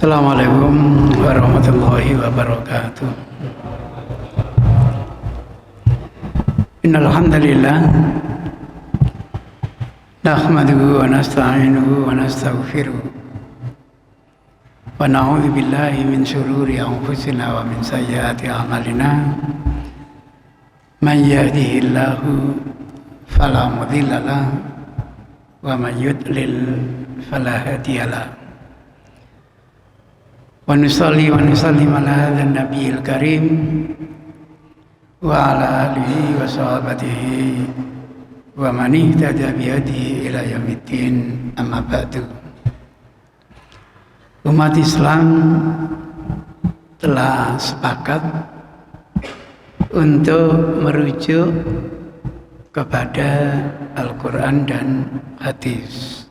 Assalamualaikum warahmatullahi wabarakatuh. Innal hamdalillah nahmaduhu wa nasta'inuhu wa nastaghfiruh wa na'udzu billahi min shururi anfusina wa min sayyiati a'malina. Man yahdihillahu fala mudilla lahu wa man yudlil fala hadiya lahu. Wa nusalli wa nusallim ala hadzal nabiyil karim wa ala alihi wa sahabatihi wa man ihtada bi hadihi ila yaumiddin, amma ba'du. Umat Islam telah sepakat untuk merujuk kepada Al-Quran dan hadis.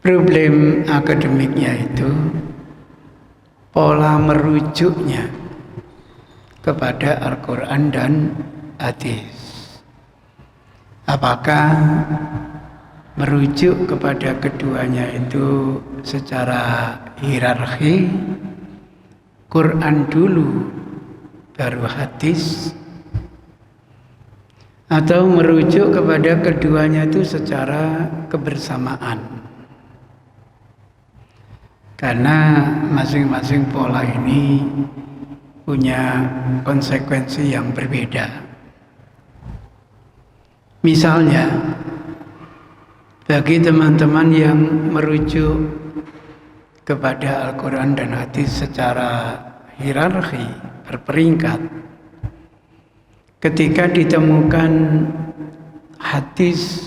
Problem akademiknya itu pola merujuknya kepada Al-Quran dan hadis. Apakah merujuk kepada keduanya itu secara hierarki, Quran dulu baru hadis, atau merujuk kepada keduanya itu secara kebersamaan? Karena masing-masing pola ini punya konsekuensi yang berbeda. Misalnya, bagi teman-teman yang merujuk kepada Al-Quran dan hadis secara hierarki, berperingkat, ketika ditemukan hadis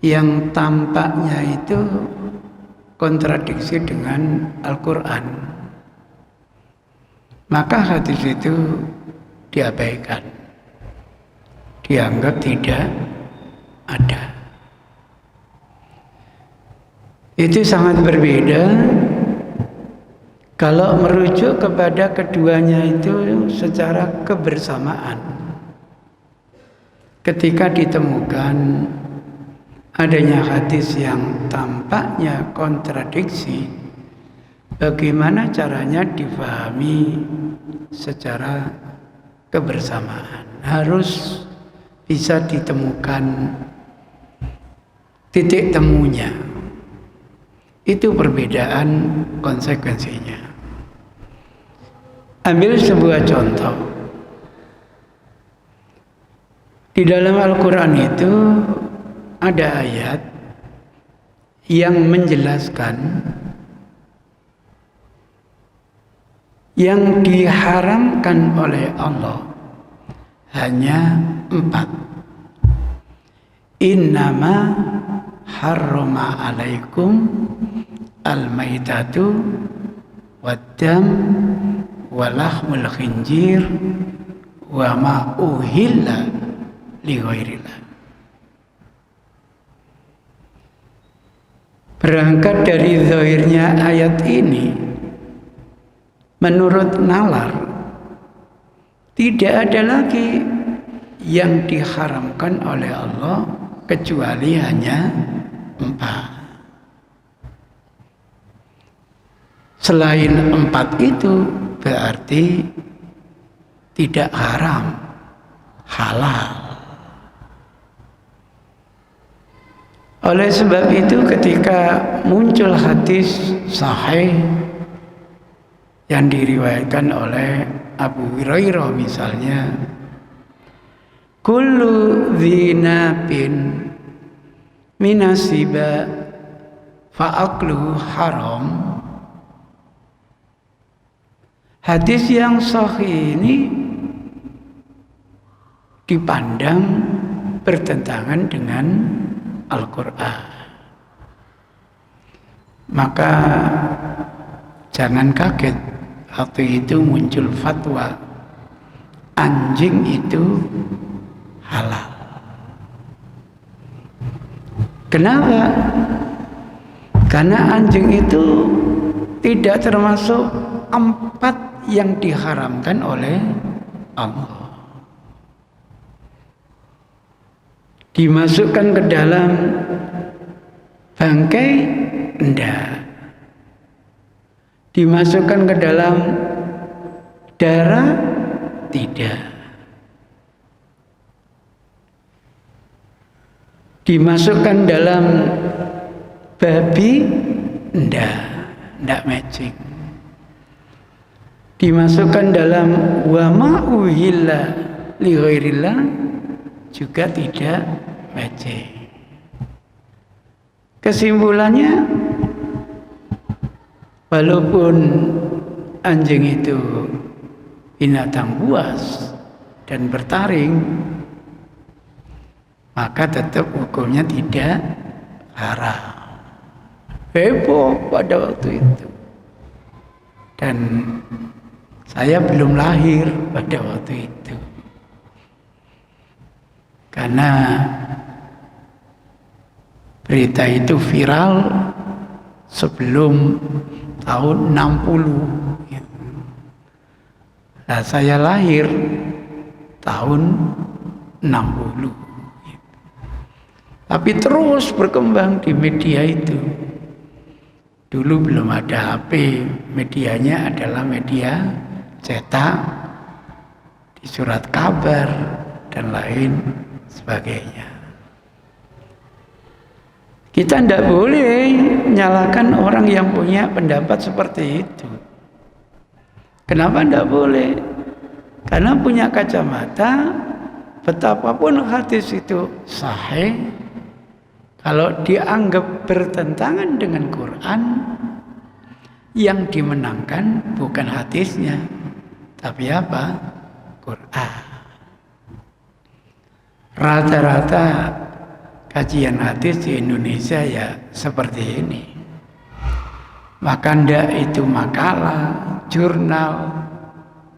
yang tampaknya itu kontradiksi dengan Al-Quran, maka hadis itu diabaikan, dianggap tidak ada. Itu sangat berbeda kalau merujuk kepada keduanya itu secara kebersamaan. Ketika ditemukan adanya hadis yang tampaknya kontradiksi, bagaimana caranya difahami secara kebersamaan? Harus bisa ditemukan titik temunya. Itu perbedaan konsekuensinya. Ambil sebuah contoh. Di dalam Al-Quran itu ada ayat yang menjelaskan yang diharamkan oleh Allah hanya 4. Innama harrama alaikum al-maitatu wad-dam wa lahmul khinjir wa ma uhilla li ghairillah. Berangkat dari zahirnya ayat ini, menurut nalar, tidak ada lagi yang diharamkan oleh Allah kecuali hanya 4. Selain 4 itu berarti tidak haram, halal. Oleh sebab itu ketika muncul hadis sahih yang diriwayatkan oleh Abu Hurairah misalnya, kullu dzinabin minasiba fa'akluhu haram. Hadis yang sahih ini dipandang bertentangan dengan Al-Quran. Maka jangan kaget waktu itu muncul fatwa anjing itu halal. Kenapa? Karena anjing itu tidak termasuk 4 yang diharamkan oleh Allah. Dimasukkan ke dalam bangkai, enggak. Dimasukkan ke dalam darah? Tidak. Dimasukkan dalam babi? Enggak matching. Dimasukkan dalam wa ma uhilla li ghairillah? Juga tidak matching. Kesimpulannya, walaupun anjing itu binatang buas dan bertaring, maka tetap hukumnya tidak haram. Heboh pada waktu itu. Dan saya belum lahir pada waktu itu. Karena berita itu viral sebelum tahun 60. Nah, saya lahir tahun 60. Tapi terus berkembang di media itu. Dulu belum ada HP, medianya adalah media cetak, di surat kabar, dan lain sebagainya. Kita tidak boleh menyalahkan orang yang punya pendapat seperti itu. Kenapa tidak boleh? Karena punya kacamata, betapapun hadis itu sahih, kalau dianggap bertentangan dengan Quran, yang dimenangkan bukan hadisnya, tapi apa? Quran. Rata-rata kajian hadis di Indonesia ya seperti ini. Maka ndak itu makalah, jurnal,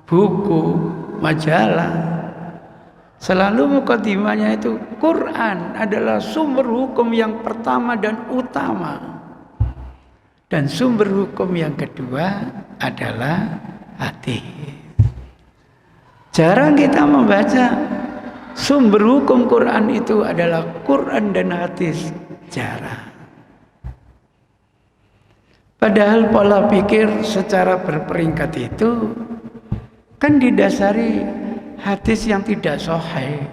buku, majalah, selalu mukadimahnya itu Quran adalah sumber hukum yang pertama dan utama, dan sumber hukum yang kedua adalah hadis. Jarang kita membaca sumber hukum Quran itu adalah Quran dan hadis, jarang. Padahal pola pikir secara berperingkat itu kan didasari hadis yang tidak sahih.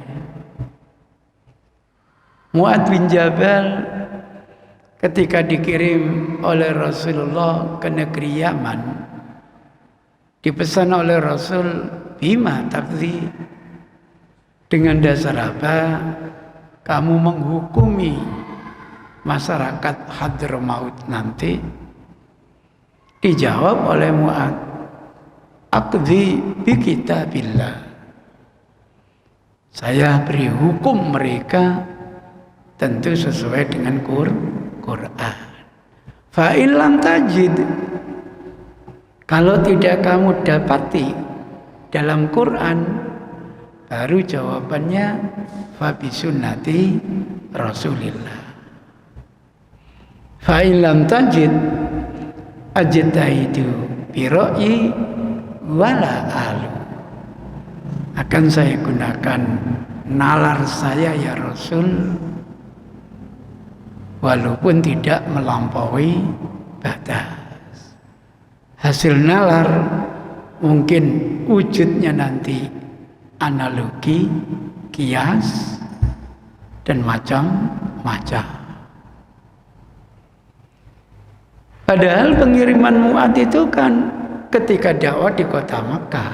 Mu'adz bin Jabal ketika dikirim oleh Rasulullah ke negeri Yaman, dipesan oleh Rasul, bima taqdi, dengan dasar apa kamu menghukumi masyarakat Hadramaut nanti? Dijawab oleh Mu'adz, aqdi bi kitabillah, saya beri hukum mereka tentu sesuai dengan Quran. Fa in lam tajid, kalau tidak kamu dapati dalam Quran, baru jawabannya fa bi sunnati Rasulillah. Fa in lam tajid ajtaidu bi ra'yi wala alu, akan saya gunakan nalar saya ya Rasul, walaupun tidak melampaui batas. Hasil nalar mungkin wujudnya nanti analogi, kias, dan macam-macam. Padahal pengiriman Mu'adz itu kan ketika dakwah di kota Makkah,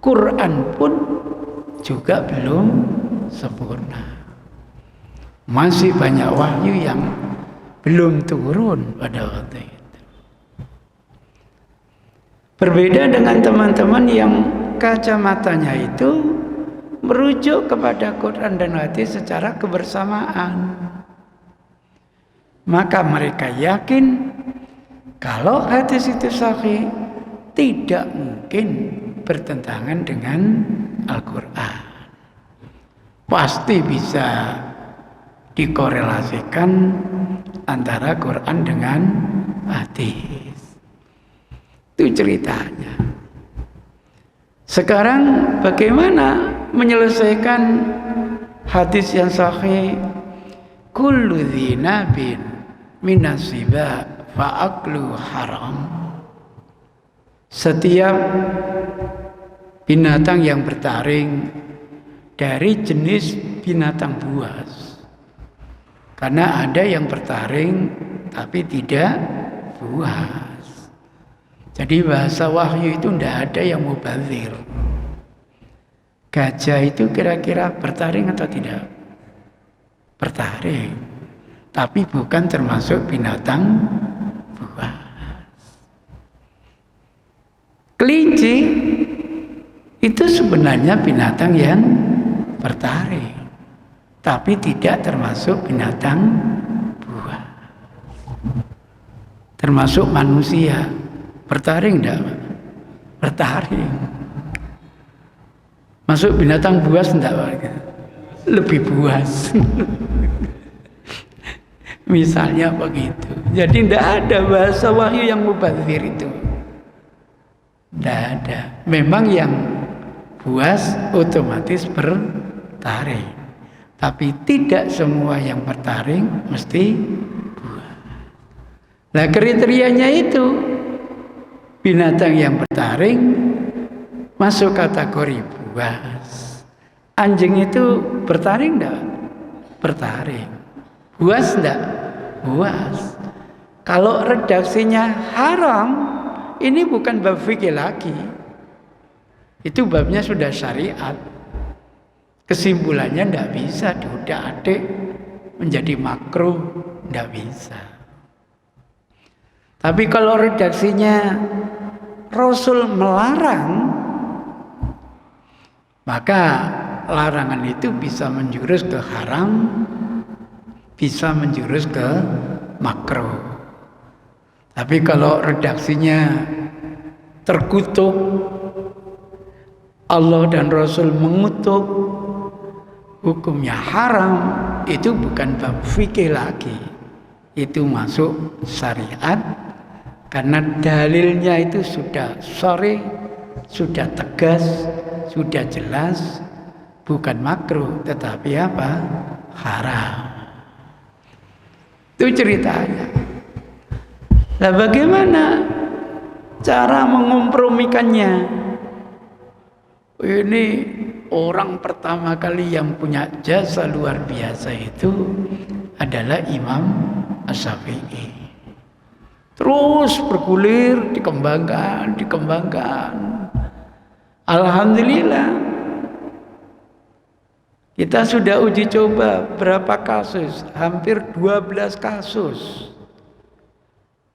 Quran pun juga belum sempurna. Masih banyak wahyu yang belum turun pada waktu itu. Berbeda dengan teman-teman yang kacamatanya itu merujuk kepada Quran dan hadis secara kebersamaan. Maka mereka yakin kalau hadis itu sahih, tidak mungkin bertentangan dengan Al-Quran. Pasti bisa dikorelasikan antara Quran dengan hadis. Itu ceritanya. Sekarang bagaimana menyelesaikan hadis yang sahih? Kullu dzinabin minasiba fa'aklu haram. Setiap binatang yang bertaring dari jenis binatang buas. Karena ada yang bertaring tapi tidak buas. Jadi bahasa wahyu itu tidak ada yang mubazir. Gajah itu kira-kira bertaring atau tidak? Bertaring. Tapi bukan termasuk binatang buas. Kelinci itu sebenarnya binatang yang bertaring, tapi tidak termasuk binatang buas. Termasuk manusia, bertaring enggak? Bertaring. Masuk binatang buas enggak? Lebih buas. Misalnya begitu. Jadi tidak ada bahasa wahyu yang mubazir itu. Tidak ada. Memang yang buas otomatis bertaring. Tapi tidak semua yang bertaring mesti buas. Nah kriterianya itu binatang yang bertaring masuk kategori buas. Anjing itu bertaring enggak? Bertaring. Buas enggak? Buas. Kalau redaksinya haram, ini bukan bab fikih lagi. Itu babnya sudah syariat. Kesimpulannya tidak bisa diudak-adik menjadi makruh, tidak bisa. Tapi kalau redaksinya Rasul melarang, maka larangan itu bisa menjurus ke haram, bisa menjurus ke makruh. Tapi kalau redaksinya terkutuk, Allah dan Rasul mengutuk, hukumnya haram, itu bukan bab fikih lagi. Itu masuk syariat karena dalilnya itu sudah sharih, sudah tegas, sudah jelas, bukan makruh tetapi apa? Haram. Itu ceritanya. Nah bagaimana cara mengompromikannya? Ini orang pertama kali yang punya jasa luar biasa itu adalah Imam Asy-Syafi'i. Terus bergulir, dikembangkan. Alhamdulillah. Kita sudah uji coba berapa kasus? Hampir 12 kasus.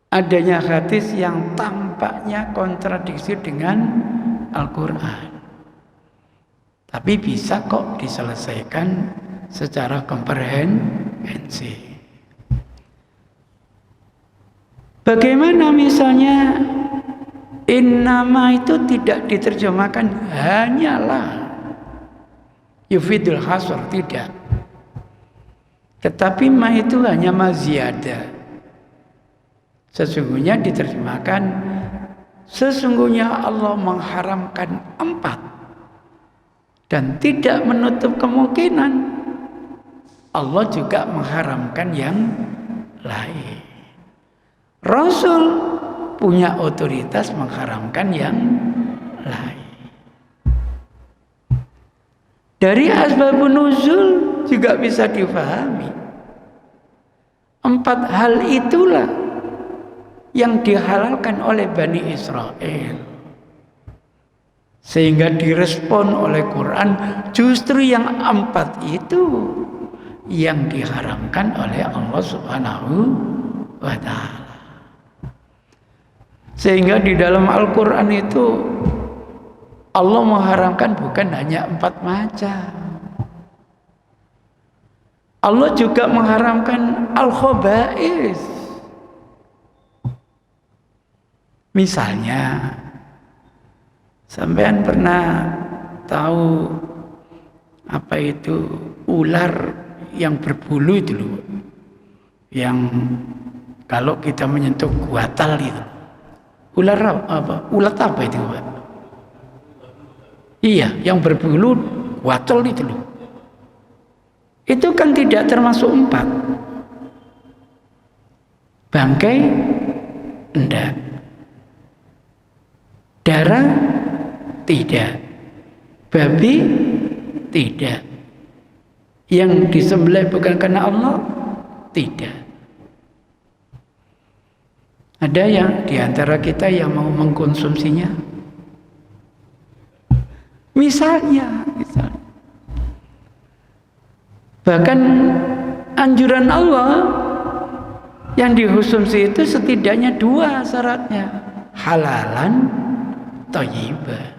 Adanya hadis yang tampaknya kontradiksi dengan Al-Quran. Tapi bisa kok diselesaikan secara komprehensif. Bagaimana misalnya innama itu tidak diterjemahkan hanyalah yufidul hasr, tidak. Tetapi ma itu hanya maziyadah. Sesungguhnya diterjemahkan sesungguhnya Allah mengharamkan 4 dan tidak menutup kemungkinan Allah juga mengharamkan yang lain. Rasul punya otoritas mengharamkan yang lain. Dari asbabun nuzul juga bisa difahami. 4 hal itulah yang dihalalkan oleh Bani Israel. Sehingga direspon oleh Quran, justru yang 4 itu yang diharamkan oleh Allah Subhanahu wa Ta'ala. Sehingga di dalam Al-Quran itu Allah mengharamkan bukan hanya 4 macam. Allah juga mengharamkan al-khaba'is. Misalnya, sampean pernah tahu apa itu ular yang berbulu itu loh, yang kalau kita menyentuh guatal itu, ular apa? Ulat apa itu, Pak? Iya, yang berbulu guatal itu loh. Itu kan tidak termasuk 4. Bangkai enggak. Melihara? Tidak. Babi? Tidak. Yang disembelih bukan karena Allah? Tidak. Ada yang diantara kita yang mau mengkonsumsinya? Misalnya. Bahkan anjuran Allah yang dikonsumsi itu setidaknya 2 syaratnya. Halalan, thayyibah.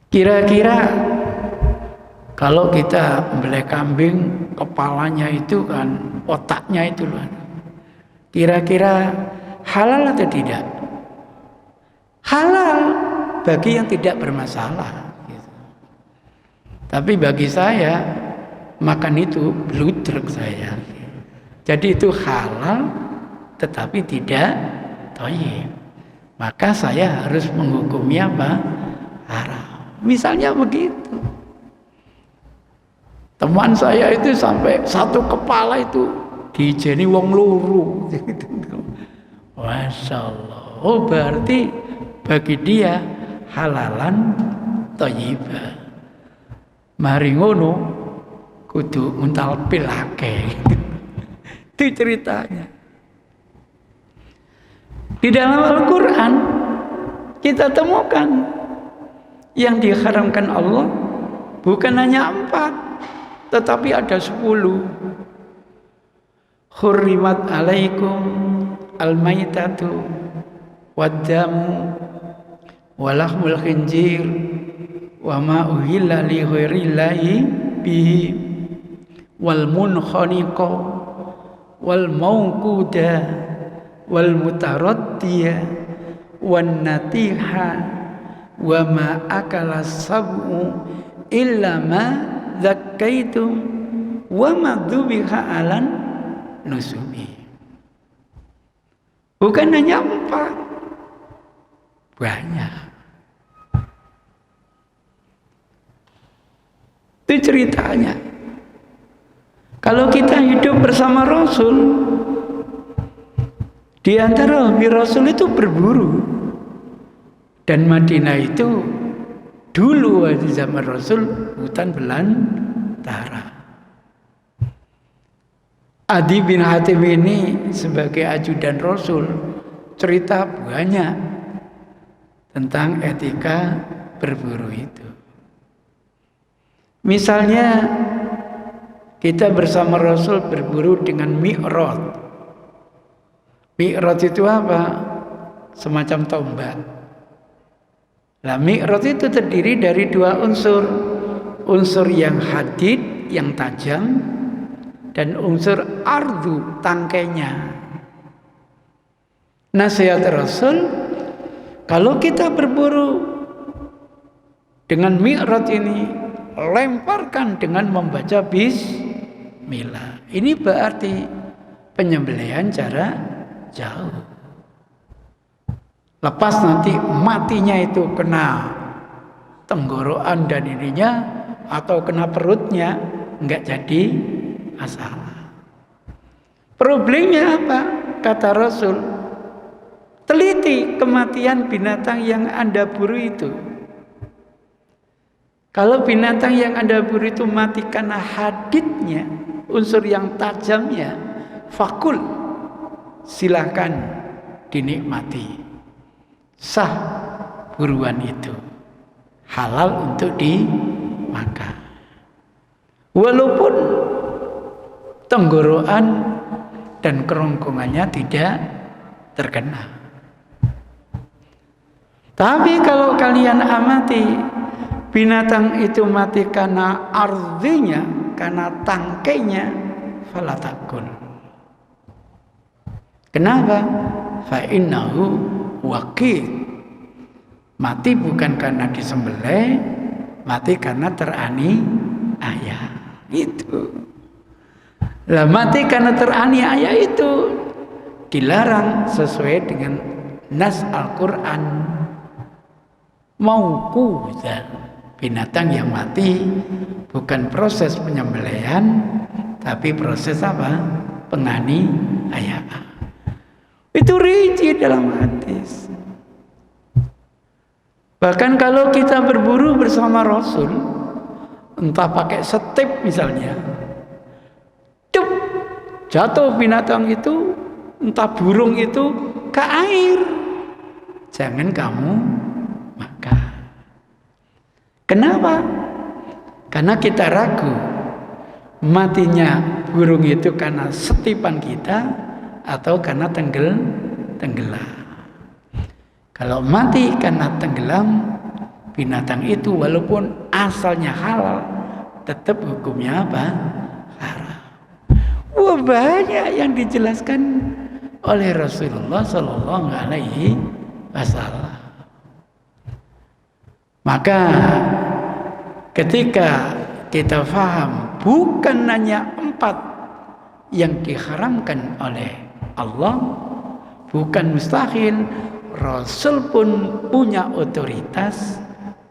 Kira-kira kalau kita membeli kambing, kepalanya itu kan, otaknya itu loh. Kira-kira halal atau tidak? Halal bagi yang tidak bermasalah. Gitu. Tapi bagi saya, makan itu bludruk saya. Jadi itu halal, tetapi tidak thayyib. Maka saya harus menghukumnya apa? Haram. Misalnya begitu. Teman saya itu sampai 1 kepala itu dijeni wong loro. Masya Allah. Oh berarti bagi dia halalan thayyibah. Mari ngono kudu untal pilake. Itu ceritanya. Di dalam Al-Quran kita temukan yang diharamkan Allah bukan hanya 4, tetapi ada 10. Hurrimat alaikum al-maitatu wad-damu walahmul khinjir wa ma uhilla li ghairillahi bihi wal munkhaniqa wal mawquda wal mutaraddiya wan natiha wa ma akala sab'u illa ma zakkaitum wa ma dzubiha alan nusubi. Bukan hanya 4, banyak. Itu ceritanya. Kalau kita hidup bersama Rasul, di antara hobi Rasul itu berburu. Dan Madinah itu dulu di zaman Rasul hutan belantara. Adi bin Hatim ini sebagai ajudan Rasul cerita banyak tentang etika berburu itu. Misalnya kita bersama Rasul berburu dengan mi'rad. Mi'rad itu apa? Semacam tombak. Nah, mi'rad itu terdiri dari 2 unsur. Unsur yang hadid, yang tajam, dan unsur ardu, tangkainya. Nasihat Rasul, kalau kita berburu dengan mi'rad ini, lemparkan dengan membaca bismillah. Ini berarti penyembelihan jarak jauh. Lepas nanti matinya itu kena tenggorokan dan ininya, atau kena perutnya, enggak jadi masalah. Problemnya apa? Kata Rasul, teliti kematian binatang yang Anda buru itu. Kalau binatang yang Anda buru itu mati karena hadidnya, unsur yang tajamnya, fakul, silakan dinikmati. Sah buruan itu, halal untuk dimakan. Walaupun tenggorokan dan kerongkongannya tidak terkena. Tapi kalau kalian amati, binatang itu mati karena ardinya, karena tangkainya, fala takul. Kenapa? Fa innahu waqid. Mati bukan karena disembelih, mati karena teraniaya. Gitu. Lah mati karena teraniaya itu dilarang sesuai dengan nas Al-Quran. Mauqudzan, binatang yang mati bukan proses penyembelihan, tapi proses apa? Penganiayaan. Itu rinci dalam hadis. Bahkan kalau kita berburu bersama Rasul, entah pakai setip misalnya, jatuh binatang itu, entah burung itu ke air, jangan kamu makan. Kenapa? Karena kita ragu matinya burung itu karena setipan kita atau karena tenggelam. Kalau mati karena tenggelam, binatang itu walaupun asalnya halal, tetap hukumnya apa? Haram. Wah, banyak yang dijelaskan oleh Rasulullah Sallallahu Alaihi Wasallam. Maka ketika kita faham bukan hanya 4 yang diharamkan oleh Allah, bukan mustahil Rasul pun punya otoritas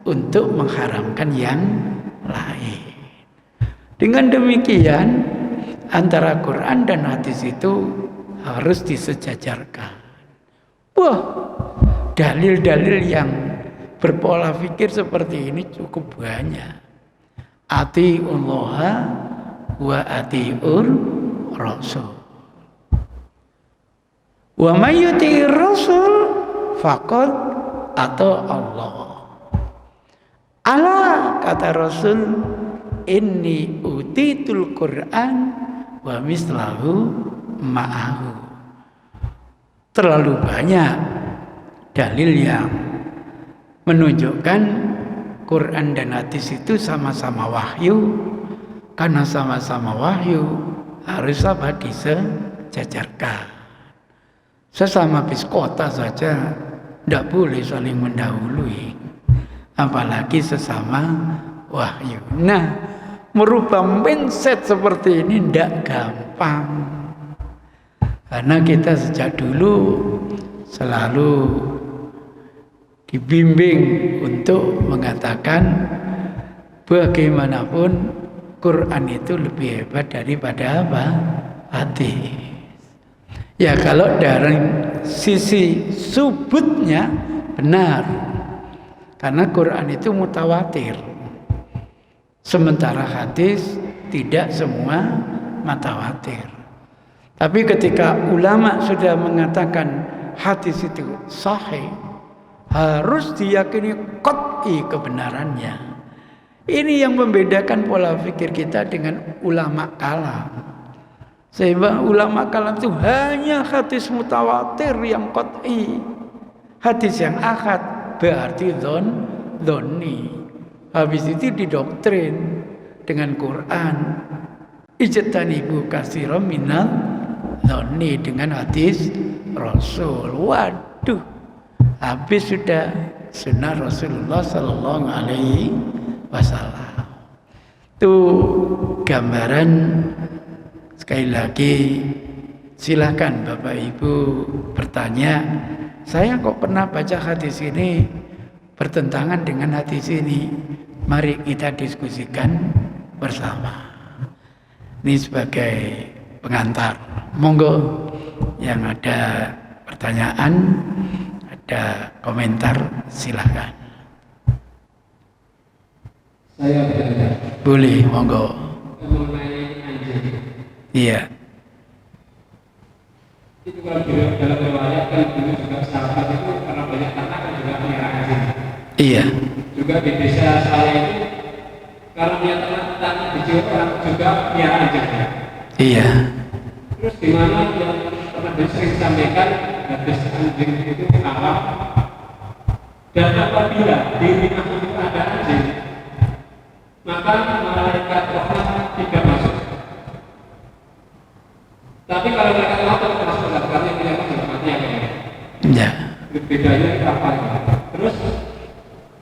untuk mengharamkan yang lain. Dengan demikian antara Quran dan hadis itu harus disejajarkan. Wah, dalil-dalil yang berpola pikir seperti ini cukup banyak. Atiullah wa atiur rasul. Wa may yuti'ir rasul faqad ata Allah. Allah kata Rasul, inni utitul Quran wa mislahu ma'ahu. Terlalu banyak dalil yang menunjukkan Quran dan hadis itu sama-sama wahyu. Karena sama-sama wahyu harus apa? Disejajarkan. Sesama biskota saja tidak boleh saling mendahului, apalagi sesama wahyu. Nah, merubah mindset seperti ini tidak gampang, karena kita sejak dulu selalu dibimbing untuk mengatakan bagaimanapun Quran itu lebih hebat daripada apa? Hadis. Ya, kalau dari sisi subutnya benar, karena Quran itu mutawatir, sementara hadis tidak semua mutawatir. Tapi ketika ulama sudah mengatakan hadis itu sahih, harus diyakini qat'i kebenarannya. Ini yang membedakan pola pikir kita dengan ulama kalam. Sehingga ulama kalam itu hanya hadis mutawatir yang qat'i. Hadis yang ahad berarti dhonni. Habis itu didoktrin dengan Quran. Ijtanibu katsiran minal dhonni, dengan hadis Rasul. Waduh, habis sudah sunnah Rasulullah Sallallahu Alaihi Wasallam. Itu gambaran. Sekali lagi, silakan Bapak Ibu bertanya, saya kok pernah baca hadis ini bertentangan dengan hadis ini. Mari kita diskusikan bersama. Ini sebagai pengantar. Monggo yang ada pertanyaan, ada komentar, silakan. Saya bertanya. Boleh, monggo. Mengenai anjing. Iya. Itu kalau dalam riwayat kan dulu juga sahabat itu karena banyak tanah kan juga melihara anjing. Iya. Juga di desa saya itu karena punya tanah di Jawa juga melihara anjing. Iya. Terus di mana yang pernah sering disampaikan hadis anjing itu haram. Dan apabila di rumah itu ada anjing, maka malaikat rahmat tidak masuk. Tapi kalau mereka tahu tetap masuk dalam karena yang tidak mati ya kayaknya. Ya. Bedanya itu apa ya? Terus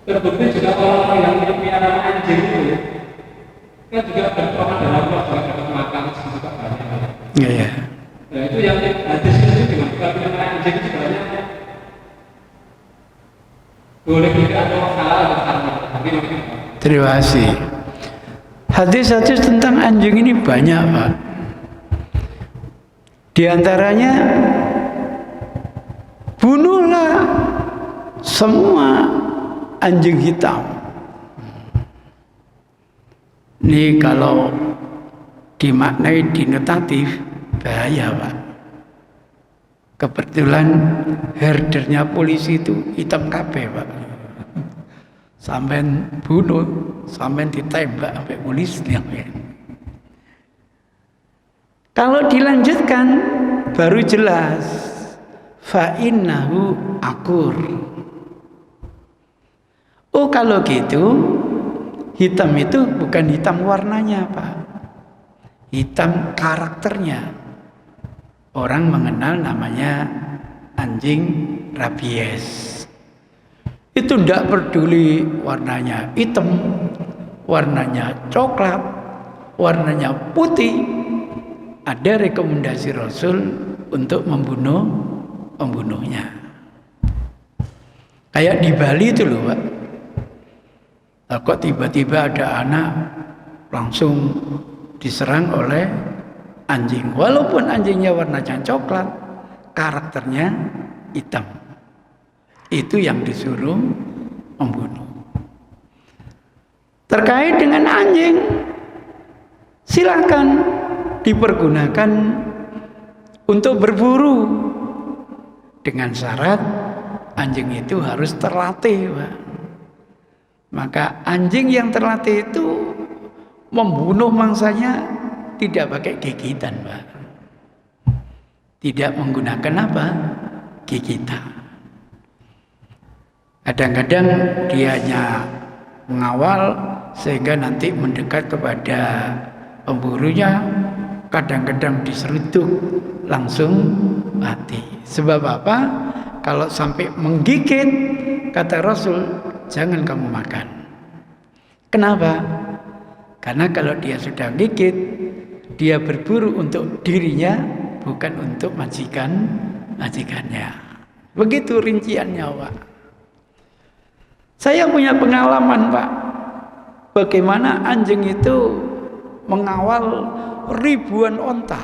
terbukti juga orang-orang yang melihara anjing itu kan juga berperan dalam Allah juga dapat makan juga banyak. Iya, ya. Nah itu yang hadis itu dengan kalau melihara anjing itu sebenarnya boleh tidak atau halal atau haram. Terima kasih. Hadis-hadis tentang anjing ini banyak, Pak. Di antaranya bunuhlah semua anjing hitam. Ini kalau dimaknai denotatif bahaya, Pak. Kebetulan herdernya polisi itu hitam kabeh, Pak. Sampai bunuh, sampai ditembak sampai polisi. Kalau dilanjutkan baru jelas fa innahu akur. Oh, kalau gitu hitam itu bukan hitam warnanya, Pak. Hitam karakternya. Orang mengenal namanya anjing rabies. Itu tidak peduli warnanya hitam, warnanya coklat, warnanya putih. Ada rekomendasi Rasul untuk membunuhnya. Kayak di Bali itu loh, Pak. Kok tiba-tiba ada anak langsung diserang oleh anjing. Walaupun anjingnya warnanya coklat, karakternya hitam. Itu yang disuruh membunuh. Terkait dengan anjing, silakan dipergunakan untuk berburu dengan syarat anjing itu harus terlatih, Pak. Maka anjing yang terlatih itu membunuh mangsanya tidak pakai gigitan, Pak. Tidak menggunakan apa? Gigitan. Kadang-kadang dia hanya mengawal sehingga nanti mendekat kepada pemburunya. Kadang-kadang diseruduk langsung mati. Sebab apa? Kalau sampai menggigit, kata Rasul, jangan kamu makan. Kenapa? Karena kalau dia sudah gigit, dia berburu untuk dirinya, bukan untuk majikannya. Begitu rinciannya, Pak. Saya punya pengalaman, Pak. Bagaimana anjing itu mengawal ribuan onta.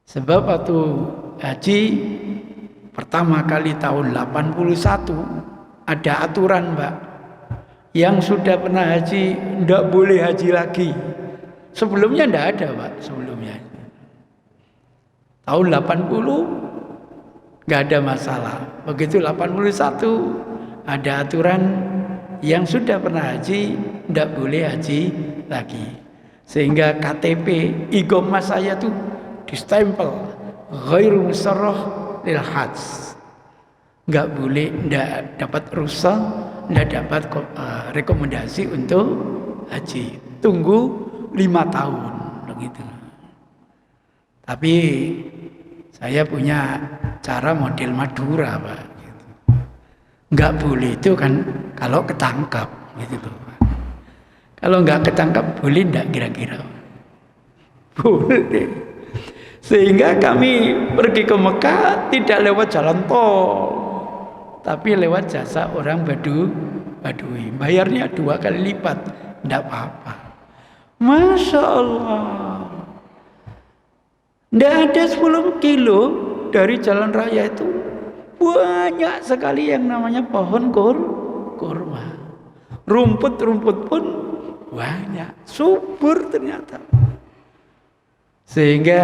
Sebab waktu haji pertama kali tahun 81 ada aturan, Pak. Yang sudah pernah haji tidak boleh haji lagi. Sebelumnya tidak ada, Pak. Sebelumnya tahun 80 nggak ada masalah. Begitu 81 ada aturan yang sudah pernah haji tidak boleh haji lagi. Sehingga KTP iqamah saya tuh distempel ghairu musarrah lil hajj. Enggak boleh, enggak dapat rukhsah, enggak dapat rekomendasi untuk haji. Tunggu 5 tahun begitu. Tapi saya punya cara model Madura, Pak. Enggak boleh itu kan kalau ketangkap gitu tuh. Kalau enggak ketangkap boleh enggak kira-kira? Boleh. Sehingga kami pergi ke Mekah tidak lewat jalan tol, tapi lewat jasa orang Badui. Bayarnya 2 kali lipat, enggak apa-apa. Masya Allah. Enggak ada 10 kilo dari jalan raya itu banyak sekali yang namanya pohon kurma. Rumput-rumput pun banyak, subur ternyata. Sehingga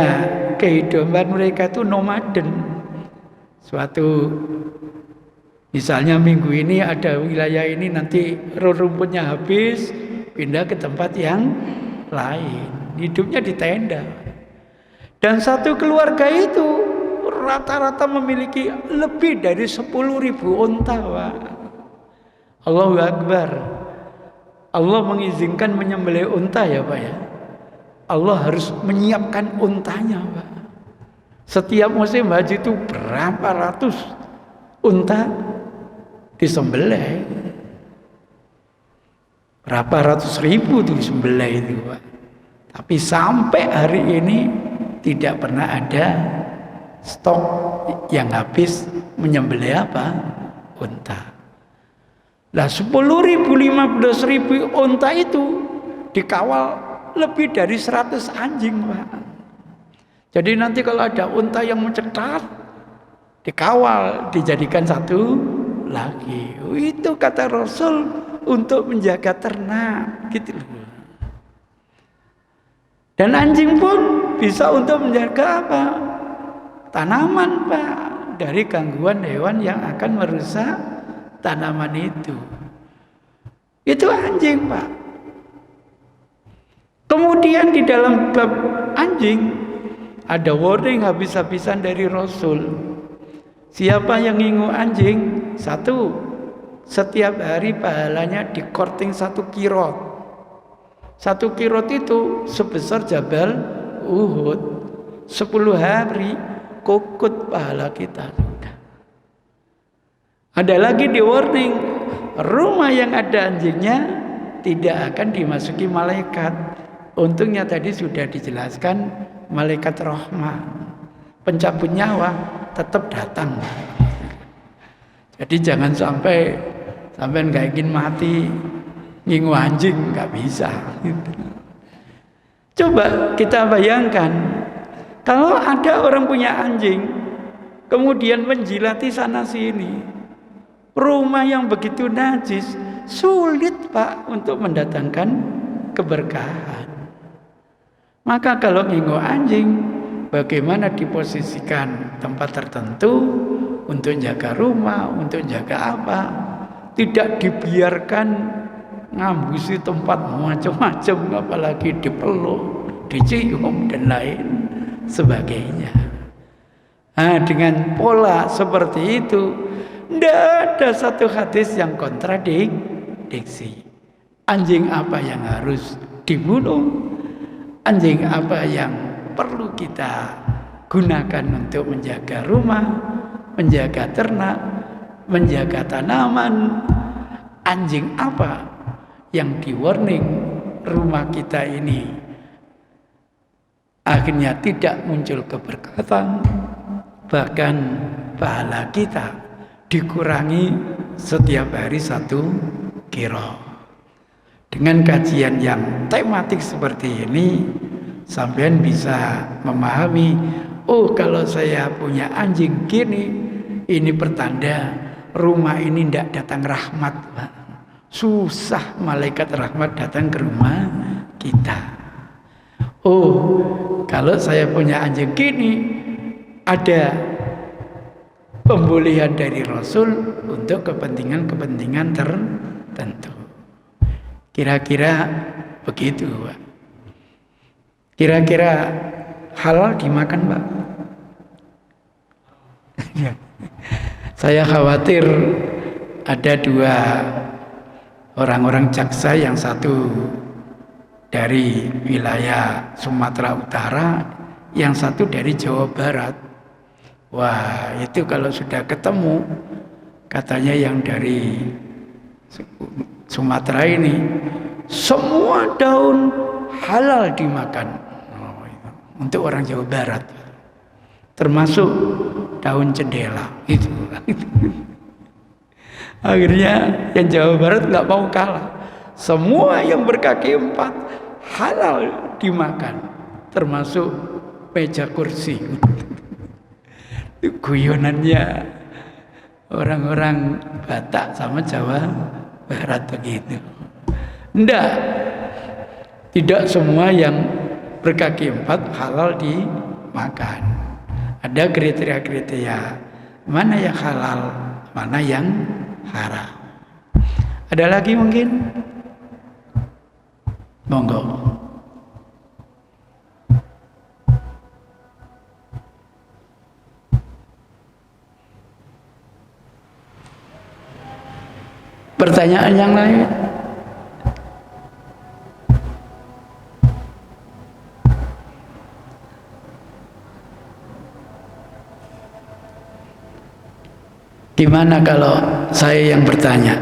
kehidupan mereka itu nomaden. Suatu misalnya minggu ini ada wilayah ini, nanti rumputnya habis, pindah ke tempat yang lain. Hidupnya di tenda. Dan satu keluarga itu rata-rata memiliki lebih dari 10.000 unta, Pak. Allahu Akbar. Allah mengizinkan menyembelih unta ya, Pak ya. Allah harus menyiapkan untanya, Pak. Setiap musim haji itu berapa ratus unta disembelih. Berapa ratus ribu itu disembelih itu, Pak. Tapi sampai hari ini tidak pernah ada stok yang habis menyembelih apa? Unta. Lah 10.000, 15.000 unta itu dikawal lebih dari 100 anjing, Pak. Jadi nanti kalau ada unta yang mencetat, dikawal, dijadikan satu lagi. Itu kata Rasul untuk menjaga ternak, gitu loh. Dan anjing pun bisa untuk menjaga apa? Tanaman, Pak, dari gangguan hewan yang akan merusak tanaman itu. Itu anjing, Pak. Kemudian di dalam bab anjing ada warning habis-habisan dari Rasul. Siapa yang ngingu anjing, satu, setiap hari pahalanya dikorting 1 kirot. 1 kirot itu sebesar Jabal Uhud. 10 hari kukut pahala kita. Ada lagi di warning, rumah yang ada anjingnya tidak akan dimasuki malaikat. Untungnya tadi sudah dijelaskan malaikat rahmat, pencabut nyawa tetap datang. Jadi jangan sampai nggak ingin mati ngingu anjing, nggak bisa. Coba kita bayangkan kalau ada orang punya anjing kemudian menjilati sana sini, rumah yang begitu najis, sulit, Pak, untuk mendatangkan keberkahan. Maka kalau ngingu anjing, bagaimana diposisikan tempat tertentu untuk jaga rumah, untuk jaga apa? Tidak dibiarkan ngambusi tempat macam-macam, apalagi dipeluk, dicium dan lain sebagainya. Nah, dengan pola seperti itu, tidak ada satu hadis yang kontradiksi. Anjing apa yang harus dibunuh? Anjing apa yang perlu kita gunakan untuk menjaga rumah, menjaga ternak, menjaga tanaman? Anjing apa yang di warning rumah kita ini akhirnya tidak muncul keberkatan, bahkan pahala kita dikurangi setiap hari 1 kiro. Dengan kajian yang tematik seperti ini, sampean bisa memahami, oh kalau saya punya anjing gini, ini pertanda rumah ini tidak datang rahmat, Pak. Susah malaikat rahmat datang ke rumah kita. Oh, kalau saya punya anjing gini, ada pembolehan dari Rasul untuk kepentingan-kepentingan tertentu. Kira-kira begitu, Pak. Kira-kira halal dimakan, Pak? Saya khawatir ada 2 orang-orang jaksa, yang satu dari wilayah Sumatera Utara, yang satu dari Jawa Barat. Wah, itu kalau sudah ketemu, katanya yang dari Sumatera ini semua daun halal dimakan. Untuk orang Jawa Barat, termasuk daun jendela itu. Akhirnya yang Jawa Barat nggak mau kalah. Semua yang berkaki 4 halal dimakan, termasuk meja kursi. Guyonannya orang-orang Batak sama Jawa Barat begitu. Tidak semua yang berkaki 4 halal dimakan. Ada kriteria-kriteria mana yang halal, mana yang haram. Ada lagi mungkin? Monggo. Pertanyaan yang lain? Gimana kalau saya yang bertanya?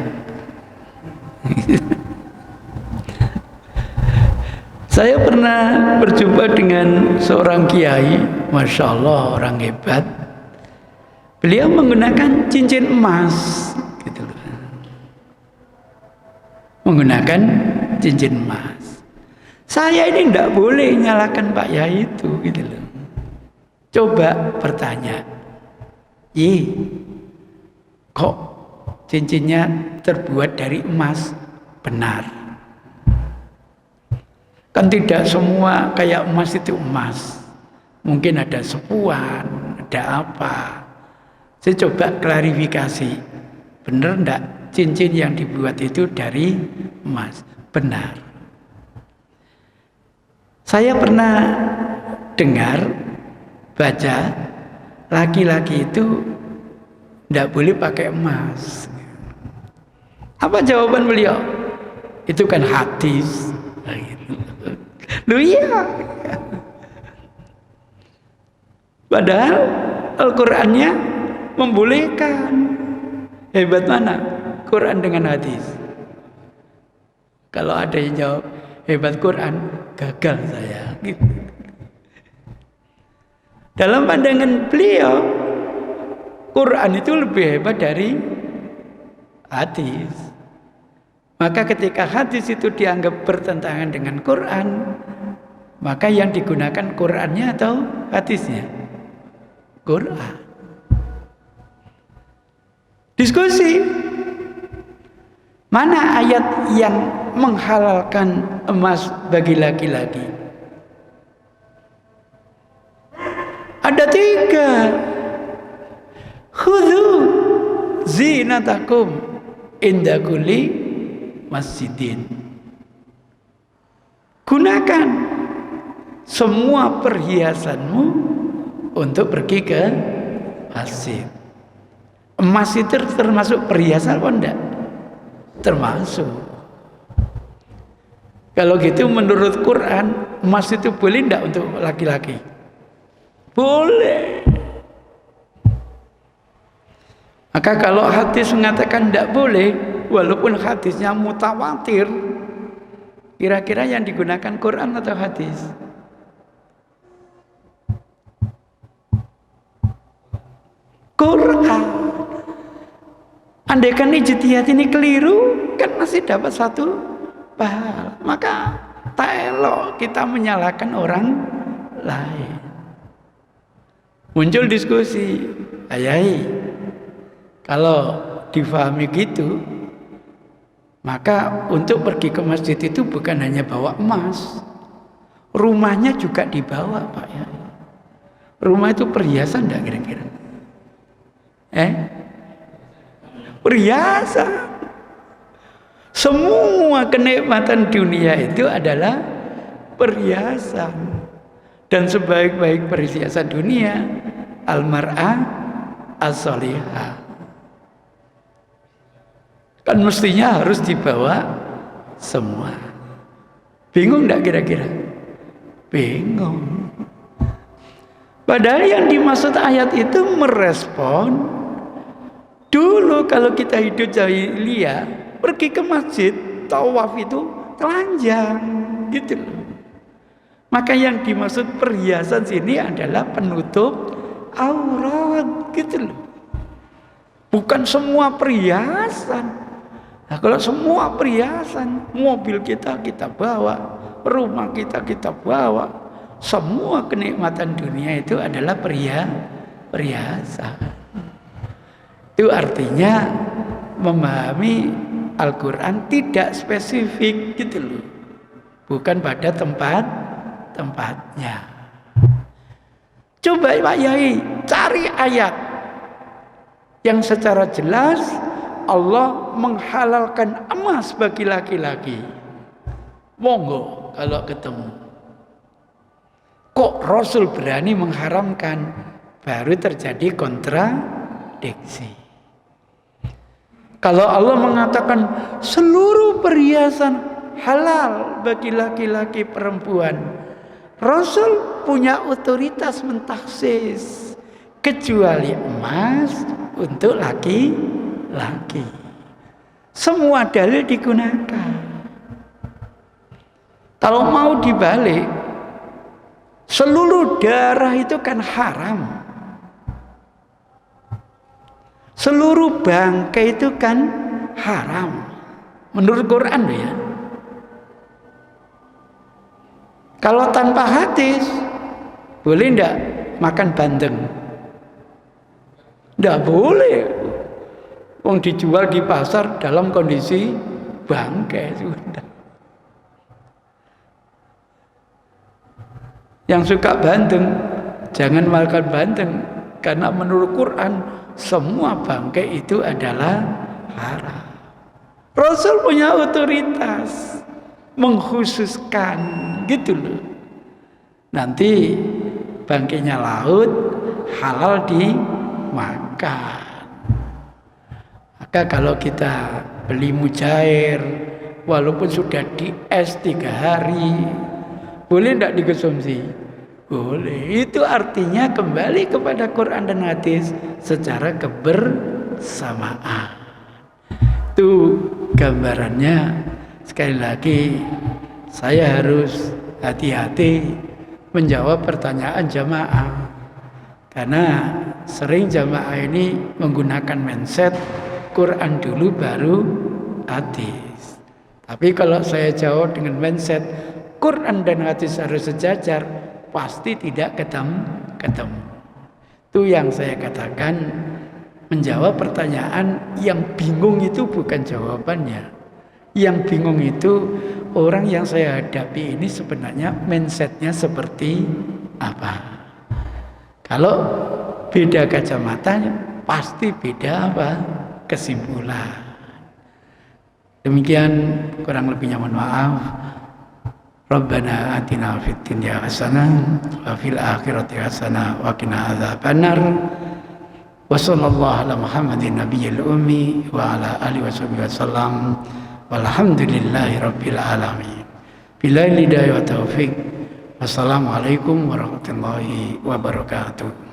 Saya pernah berjumpa dengan seorang kiai, Masya Allah, orang hebat. Beliau menggunakan cincin emas, gitu loh. Menggunakan cincin emas. Saya ini tidak boleh nyalakan Pak Yai itu, gitu loh. Coba bertanya, kok cincinnya terbuat dari emas? Benar. Kan tidak semua kayak emas itu emas. Mungkin ada sepuan, ada apa. Saya coba klarifikasi. Benar enggak cincin yang dibuat itu dari emas? Benar. Saya pernah dengar, baca, laki-laki itu enggak boleh pakai emas. Apa jawaban beliau? Itu kan hadis. Loh iya. Padahal Al-Qur'annya membolehkan. Hebat mana Quran dengan hadis? Kalau ada yang jawab hebat Quran, gagal saya. Gitu. Dalam pandangan beliau, Quran itu lebih hebat dari hadis. Maka ketika hadis itu dianggap bertentangan dengan Quran, maka yang digunakan Qurannya atau hadisnya? Quran. Diskusi. Mana ayat yang menghalalkan emas bagi laki-laki? Ada 3. Khudhu zinatakum inda kulli masjidin. Gunakan semua perhiasanmu untuk pergi ke masjid. Emas itu termasuk perhiasan apa enggak? Termasuk. Kalau gitu menurut Quran, emas itu boleh enggak untuk laki-laki? Boleh. Maka kalau hadis mengatakan enggak boleh, walaupun hadisnya mutawatir, kira-kira yang digunakan Quran atau hadis? Quran. Andaikan ijtihad ini keliru, kan masih dapat satu pahala. Maka tak elok kita menyalahkan orang lain. Muncul diskusi, ayai, kalau difahami gitu, maka untuk pergi ke masjid itu bukan hanya bawa emas, rumahnya juga dibawa, Pak Yai. Rumah itu perhiasan enggak kira-kira? Perhiasan. Semua kenikmatan dunia itu adalah perhiasan. Dan sebaik-baik perhiasan dunia, al-mar'ah as-salihah. Kan mestinya harus dibawa semua. Bingung enggak kira-kira? Bingung. Padahal yang dimaksud ayat itu merespon dulu kalau kita hidup jahiliyah, pergi ke masjid, tawaf itu telanjang gitu loh. Maka yang dimaksud perhiasan sini adalah penutup aurat gitu loh. Bukan semua perhiasan. Nah, kalau semua perhiasan, mobil kita bawa, rumah kita bawa, semua kenikmatan dunia itu adalah perhiasan. Itu artinya memahami Al-Quran tidak spesifik gitu loh. Bukan pada tempatnya. Coba Pak Yai cari ayat yang secara jelas Allah menghalalkan emas bagi laki-laki. Monggo kalau ketemu. Kok Rasul berani mengharamkan? Baru terjadi kontradiksi. Kalau Allah mengatakan seluruh perhiasan halal bagi laki-laki perempuan, Rasul punya otoritas mentaksis kecuali emas untuk laki-laki. Semua dalil digunakan. Kalau mau dibalik, seluruh darah itu kan haram. Seluruh bangkai itu kan haram. Menurut Quran ya. Kalau tanpa hadis, boleh enggak makan bandeng? Tidak boleh. Wong dijual di pasar dalam kondisi bangkai sudah. Yang suka bandeng, jangan makan bandeng. Karena menurut Quran, semua bangkai itu adalah haram. Rasul punya otoritas mengkhususkan gitu loh. Nanti bangkainya laut halal dimakan. Maka kalau kita beli mujair walaupun sudah di es 3 hari, boleh tidak dikonsumsi? Boleh. Itu artinya kembali kepada Quran dan hadis secara kebersamaan. Itu gambarannya. Sekali lagi saya harus hati-hati menjawab pertanyaan jamaah, karena sering jamaah ini menggunakan mindset Quran dulu baru hadis. Tapi kalau saya jawab dengan mindset Quran dan hadis harus sejajar, pasti tidak ketemu. Itu yang saya katakan, menjawab pertanyaan yang bingung itu bukan jawabannya. Yang bingung itu orang yang saya hadapi ini sebenarnya mindsetnya seperti apa. Kalau beda kacamatanya pasti beda apa kesimpulan. Demikian kurang lebihnya mohon maaf. Rabbana atina fid dunya hasanah wa fil akhirati hasanah wa qina adzabannar. Wa sallallahu ala Muhammadin nabiyil ummi wa ala alihi wasallam. Walhamdulillahi rabbil alamin. Billahi hidayah wa taufik. Wassalamualaikum warahmatullahi wabarakatuh.